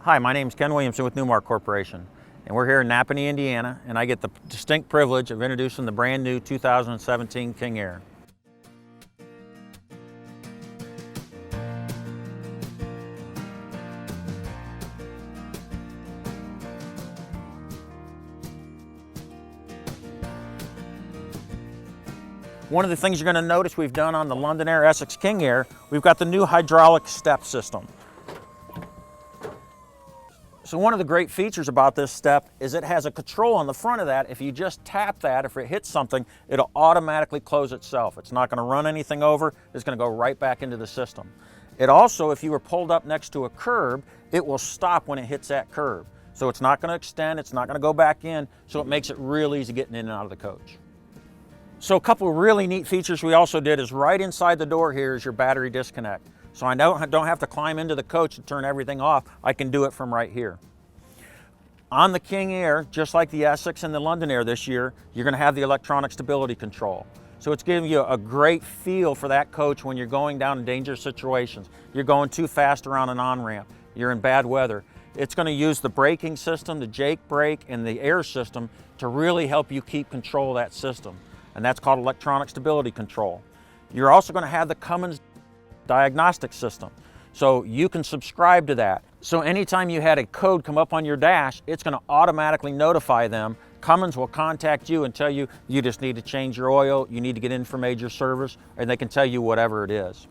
Hi, my name is Ken Williamson with Newmark Corporation, and we're here in Napanee, Indiana, and I get the distinct privilege of introducing the brand new 2017 King Aire. One of the things you're going to notice we've done on the London Aire Essex King Aire, we've got the new hydraulic step system. So one of the great features about this step is it has a control on the front of that. If you just tap that, if it hits something, it'll automatically close itself. It's not going to run anything over. It's going to go right back into the system. It also, if you were pulled up next to a curb, it will stop when it hits that curb. So it's not going to extend, it's not going to go back in, so it makes it real easy getting in and out of the coach. So a couple of really neat features we also did is right inside the door here is your battery disconnect. So I don't have to climb into the coach to turn everything off. I can do it from right here. On the King Aire, just like the Essex and the London Aire this year, you're going to have the electronic stability control. So it's giving you a great feel for that coach when you're going down in dangerous situations. You're going too fast around an on-ramp. You're in bad weather. It's going to use the braking system, the Jake brake, and the air system to really help you keep control of that system. And that's called electronic stability control. You're also going to have the Cummins diagnostic system. So you can subscribe to that. So anytime you had a code come up on your dash, it's going to automatically notify them. Cummins will contact you and tell you, you just need to change your oil, you need to get in for major service, and they can tell you whatever it is.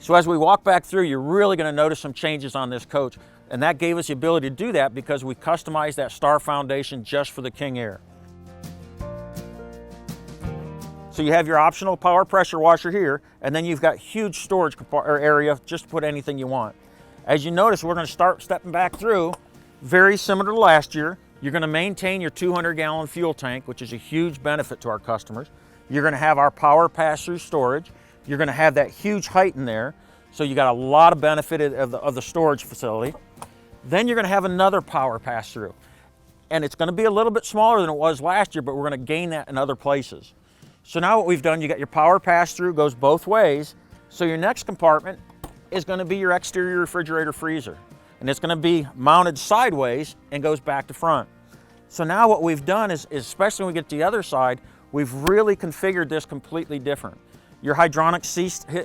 So as we walk back through, you're really going to notice some changes on this coach. And that gave us the ability to do that because we customized that star foundation just for the King Aire. So you have your optional power pressure washer here, and then you've got huge storage area just to put anything you want. As you notice, we're going to start stepping back through, very similar to last year. You're going to maintain your 200-gallon fuel tank, which is a huge benefit to our customers. You're going to have our power pass-through storage. You're going to have that huge height in there, so you got a lot of benefit of the storage facility. Then you're going to have another power pass-through, and it's going to be a little bit smaller than it was last year, but we're going to gain that in other places. So now what we've done, you got your power pass-through, goes both ways. So your next compartment is going to be your exterior refrigerator freezer. And it's going to be mounted sideways and goes back to front. So now what we've done is especially when we get to the other side, we've really configured this completely different. Your hydronic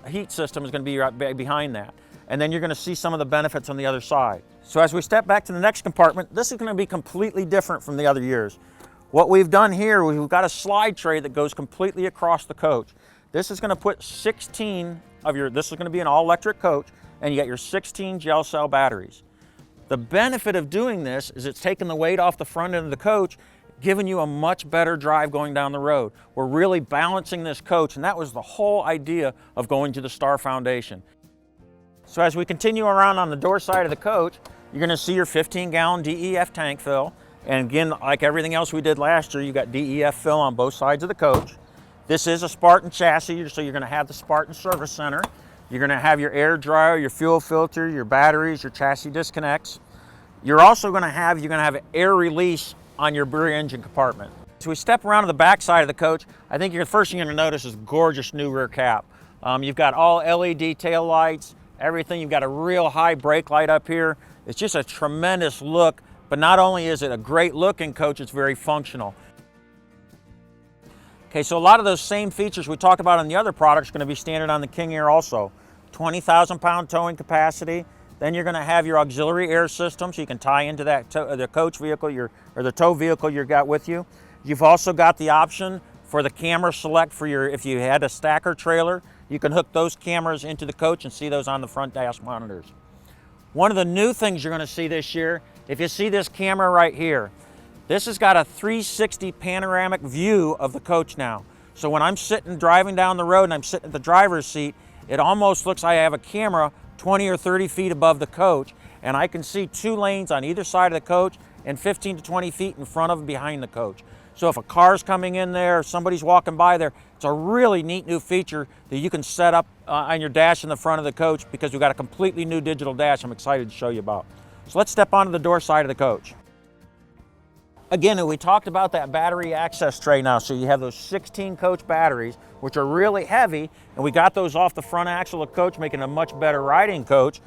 heat system is going to be right behind that. And then you're going to see some of the benefits on the other side. So as we step back to the next compartment, this is going to be completely different from the other years. What we've done here, we've got a slide tray that goes completely across the coach. This is going to put 16 of this is going to be an all-electric coach, and you got your 16 gel cell batteries. The benefit of doing this is it's taking the weight off the front end of the coach, giving you a much better drive going down the road. We're really balancing this coach, and that was the whole idea of going to the Star Foundation. So as we continue around on the door side of the coach, you're going to see your 15-gallon DEF tank fill. And again, like everything else we did last year, you got DEF fill on both sides of the coach. This is a Spartan chassis, so you're going to have the Spartan service center. You're going to have your air dryer, your fuel filter, your batteries, your chassis disconnects. You're also going to have, air release on your rear engine compartment. So we step around to the back side of the coach. I think the first thing you're going to notice is gorgeous new rear cap. You've got all LED tail lights, everything. You've got a real high brake light up here. It's just a tremendous look. But not only is it a great looking coach, it's very functional. Okay, so a lot of those same features we talked about on the other products are going to be standard on the King Aire also. 20,000 pound towing capacity. Then you're going to have your auxiliary air system so you can tie into that the coach vehicle or the tow vehicle you've got with you. You've also got the option for the camera select for if you had a stacker trailer, you can hook those cameras into the coach and see those on the front dash monitors. One of the new things you're going to see this year, if you see this camera right here, this has got a 360 panoramic view of the coach now. So when I'm driving down the road and I'm sitting at the driver's seat, it almost looks like I have a camera 20 or 30 feet above the coach, and I can see 2 lanes on either side of the coach and 15 to 20 feet in front of and behind the coach. So if a car's coming in there, somebody's walking by there, it's a really neat new feature that you can set up on your dash in the front of the coach because we've got a completely new digital dash I'm excited to show you about. So let's step onto the door side of the coach. Again, we talked about that battery access tray now. So you have those 16 coach batteries, which are really heavy, and we got those off the front axle of the coach, making a much better riding coach.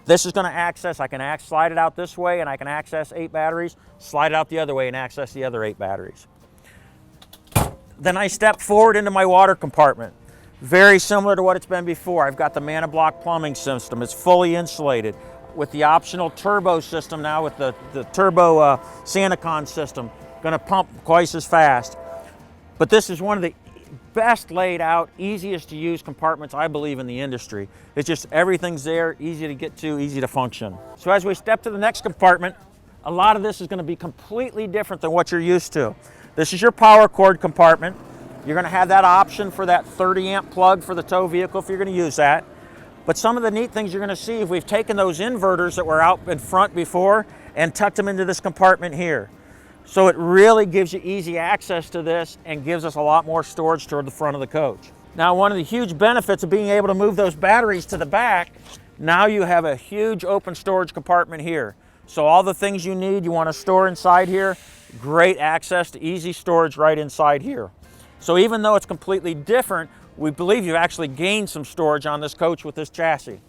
This is going to access, I can slide it out this way and I can access 8 batteries, slide it out the other way and access the other 8 batteries. Then I step forward into my water compartment. Very similar to what it's been before. I've got the ManaBlock plumbing system. It's fully insulated with the optional turbo system now, with the turbo Sanacon system. Going to pump twice as fast. But this is one of the best laid out, easiest to use compartments, I believe, in the industry. It's just everything's there, easy to get to, easy to function. So as we step to the next compartment, a lot of this is going to be completely different than what you're used to. This is your power cord compartment. You're going to have that option for that 30 amp plug for the tow vehicle if you're going to use that. But some of the neat things you're going to see is we've taken those inverters that were out in front before and tucked them into this compartment here. So it really gives you easy access to this and gives us a lot more storage toward the front of the coach. Now, one of the huge benefits of being able to move those batteries to the back, now you have a huge open storage compartment here. So all the things you need, you want to store inside here, great access to easy storage right inside here. So even though it's completely different, we believe you've actually gained some storage on this coach with this chassis.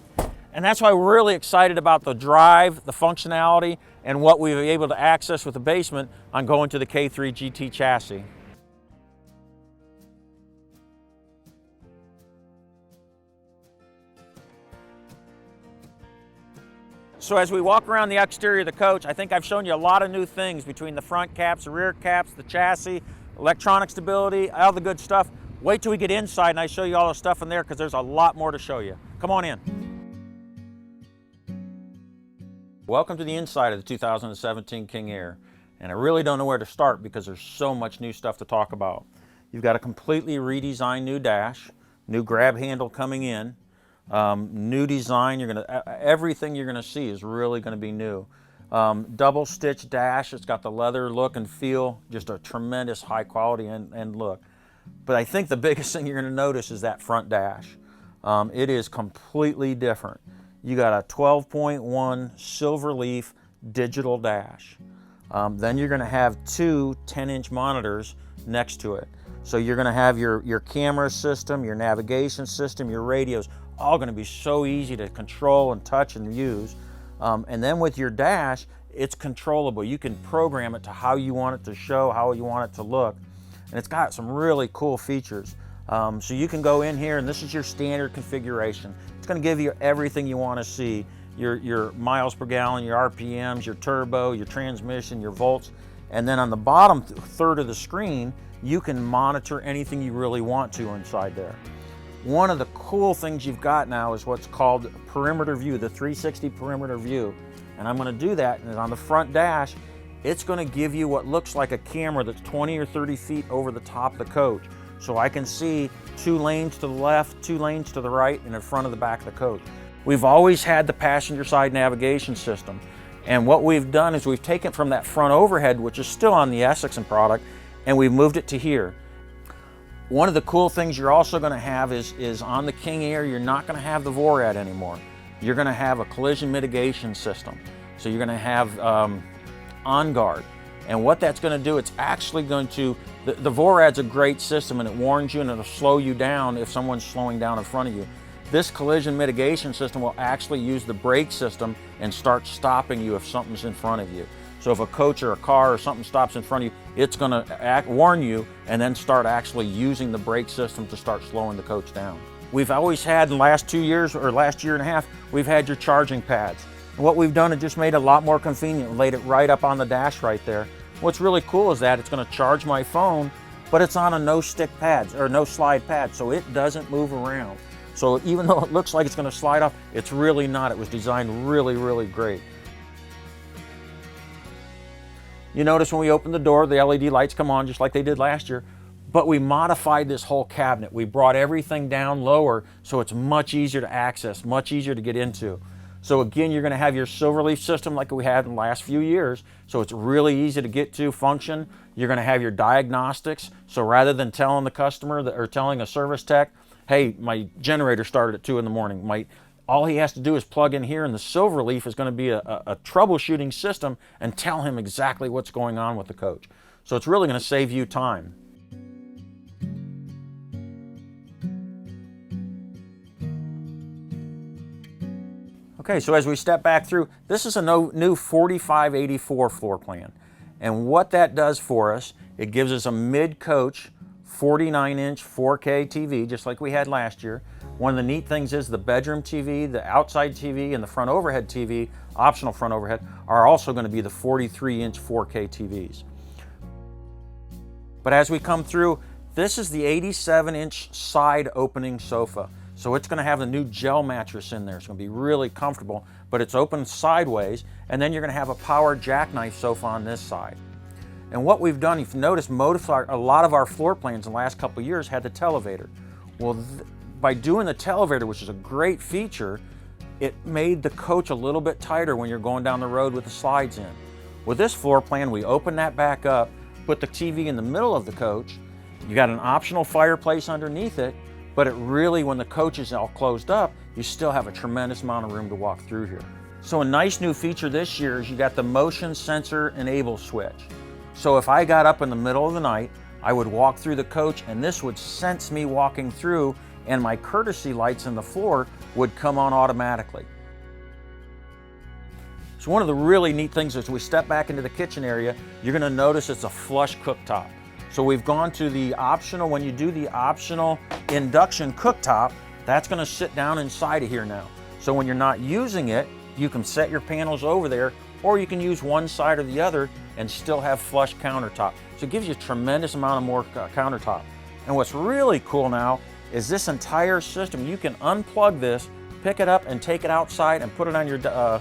And that's why we're really excited about the drive, the functionality, and what we've been able to access with the basement on going to the K3 GT chassis. So as we walk around the exterior of the coach, I think I've shown you a lot of new things between the front caps, the rear caps, the chassis, electronic stability, all the good stuff. Wait till we get inside and I show you all the stuff in there, because there's a lot more to show you. Come on in. Welcome to the inside of the 2017 King Aire. And I really don't know where to start because there's so much new stuff to talk about. You've got a completely redesigned new dash, new grab handle coming in, new design. Everything you're gonna see is really gonna be new. Double stitch dash. It's got the leather look and feel, just a tremendous high quality and look. But I think the biggest thing you're going to notice is that front dash. It is completely different. You got a 12.1 silver leaf digital dash. Then you're going to have 2 10-inch monitors next to it. So you're going to have your camera system, your navigation system, your radios, all going to be so easy to control and touch and use. And then with your dash, it's controllable. You can program it to how you want it to show, how you want it to look. And it's got some really cool features. So you can go in here, and this is your standard configuration. It's going to give you everything you want to see. Your miles per gallon, your RPMs, your turbo, your transmission, your volts. And then on the bottom third of the screen, you can monitor anything you really want to inside there. One of the cool things you've got now is what's called perimeter view, the 360 perimeter view. And I'm going to do that, and on the front dash, it's going to give you what looks like a camera that's 20 or 30 feet over the top of the coach. So I can see 2 lanes to the left, 2 lanes to the right, and in front of the back of the coach. We've always had the passenger side navigation system. And what we've done is we've taken from that front overhead, which is still on the Essexon product, and we've moved it to here. One of the cool things you're also going to have is on the King Aire, you're not going to have the VORAD anymore. You're going to have a collision mitigation system. So you're going to have On Guard. And what that's going to do, it's actually going to, the VORAD's a great system, and it warns you and it'll slow you down if someone's slowing down in front of you. This collision mitigation system will actually use the brake system and start stopping you if something's in front of you. So if a coach or a car or something stops in front of you, it's going to warn you and then start actually using the brake system to start slowing the coach down. We've always had, in the last 2 years or last year and a half, we've had your charging pads. And what we've done is just made it a lot more convenient, laid it right up on the dash right there. What's really cool is that it's going to charge my phone, but it's on a no stick pad or no slide pad, so it doesn't move around. So even though it looks like it's going to slide off, it's really not. It was designed really, really great. You notice when we open the door, the LED lights come on just like they did last year, but we modified this whole cabinet. We brought everything down lower so it's much easier to access, much easier to get into. So again, you're going to have your Silverleaf system like we had in the last few years, so it's really easy to get to, function. You're going to have your diagnostics, so rather than telling the customer or telling a service tech, hey, my generator started at 2 in the morning, my All he has to do is plug in here, and the Silverleaf is going to be a troubleshooting system and tell him exactly what's going on with the coach. So it's really going to save you time. Okay, so as we step back through, this is a new 4584 floor plan. And what that does for us, it gives us a mid-coach 49-inch 4K TV, just like we had last year. One of the neat things is the bedroom TV, the outside TV, and the front overhead TV, optional front overhead, are also going to be the 43-inch 4K TVs. But as we come through, this is the 87-inch side opening sofa. So it's going to have the new gel mattress in there. It's going to be really comfortable, but it's open sideways, and then you're going to have a power jackknife sofa on this side. And what we've done, if you notice, a lot of our floor plans in the last couple of years had the televator. Well, by doing the televator, which is a great feature, it made the coach a little bit tighter when you're going down the road with the slides in. With this floor plan, we open that back up, put the TV in the middle of the coach. You got an optional fireplace underneath it, but it really, when the coach is all closed up, you still have a tremendous amount of room to walk through here. So a nice new feature this year is you got the motion sensor enable switch. So if I got up in the middle of the night, I would walk through the coach and this would sense me walking through, and my courtesy lights in the floor would come on automatically. So one of the really neat things as we step back into the kitchen area, you're going to notice it's a flush cooktop. So we've gone to the optional, when you do the optional induction cooktop, that's going to sit down inside of here now. So when you're not using it, you can set your panels over there, or you can use one side or the other and still have flush countertop. So it gives you a tremendous amount of more countertop. And what's really cool now is this entire system, you can unplug this, pick it up and take it outside and put it on your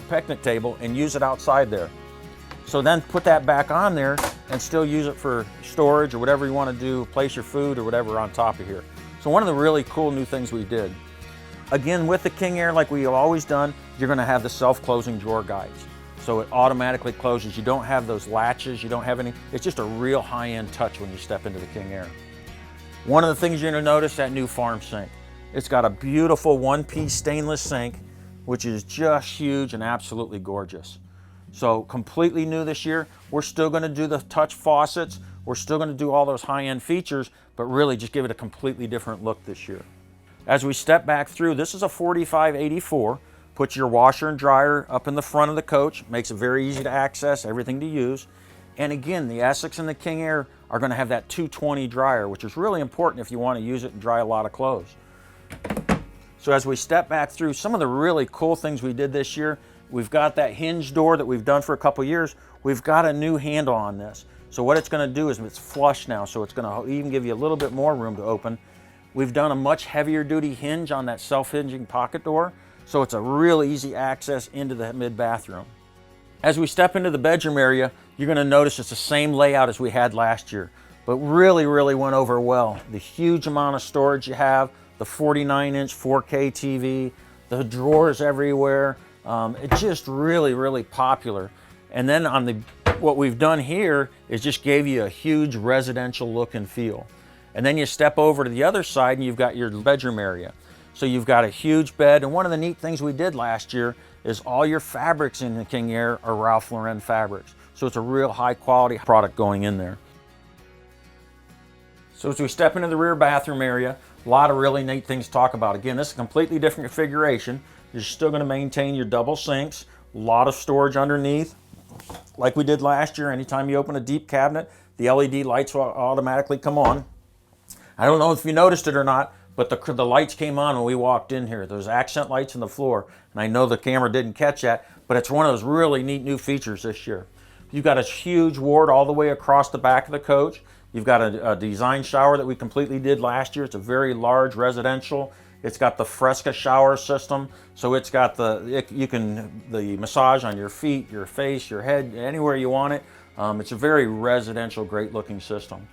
picnic table and use it outside there. So then put that back on there and still use it for storage or whatever you want to do, place your food or whatever on top of here. So one of the really cool new things we did. Again, with the King Aire, like we've always done, you're going to have the self-closing drawer guides. So it automatically closes. You don't have those latches, you don't have any, it's just a real high-end touch when you step into the King Aire. One of the things you're going to notice, that new farm sink. It's got a beautiful one-piece stainless sink, which is just huge and absolutely gorgeous. So completely new this year. We're still going to do the touch faucets. We're still going to do all those high-end features, but really just give it a completely different look this year. As we step back through, this is a 4584. Put your washer and dryer up in the front of the coach. Makes it very easy to access, everything to use. And again, the Essex and the King Aire are going to have that 220 dryer, which is really important if you want to use it and dry a lot of clothes. So as we step back through, some of the really cool things we did this year, we've got that hinge door that we've done for a couple years. We've got a new handle on this. So what it's going to do is it's flush now, so it's going to even give you a little bit more room to open. We've done a much heavier duty hinge on that self-hinging pocket door, so it's a real easy access into the mid-bathroom. As we step into the bedroom area, you're going to notice it's the same layout as we had last year, but really went over well. The huge amount of storage you have, the 49-inch 4K TV, the drawers everywhere. It's just really popular. And then on what we've done here is just gave you a huge residential look and feel. And then you step over to the other side and you've got your bedroom area. So you've got a huge bed, and one of the neat things we did last year is all your fabrics in the King Aire are Ralph Lauren fabrics. So it's a real high quality product going in there. So as we step into the rear bathroom area, a lot of really neat things to talk about. Again, this is a completely different configuration. You're still going to maintain your double sinks, a lot of storage underneath. Like we did last year, anytime you open a deep cabinet, the LED lights will automatically come on. I don't know if you noticed it or not, but the lights came on when we walked in here. There's accent lights in the floor, and I know the camera didn't catch that, but it's one of those really neat new features this year. You've got a huge ward all the way across the back of the coach. You've got a design shower that we completely did last year. It's a very large residential. It's got the Fresca shower system, so it's got the massage on your feet, your face, your head, anywhere you want it. It's a very residential, great looking system.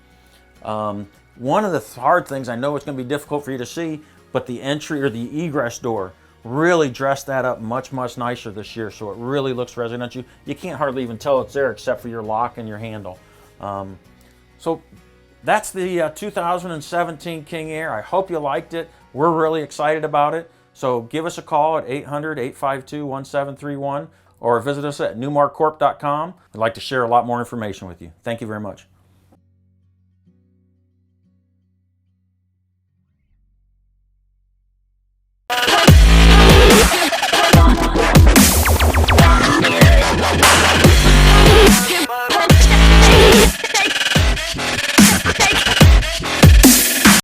One of the hard things, I know it's going to be difficult for you to see, but the entry or the egress door, really dressed that up much nicer this year, so it really looks residential. You can't hardly even tell it's there except for your lock and your handle. So that's the 2017 King Aire. I hope you liked it. We're really excited about it. So give us a call at 800-852-1731 or visit us at newmarkcorp.com. We'd like to share a lot more information with you. Thank you very much.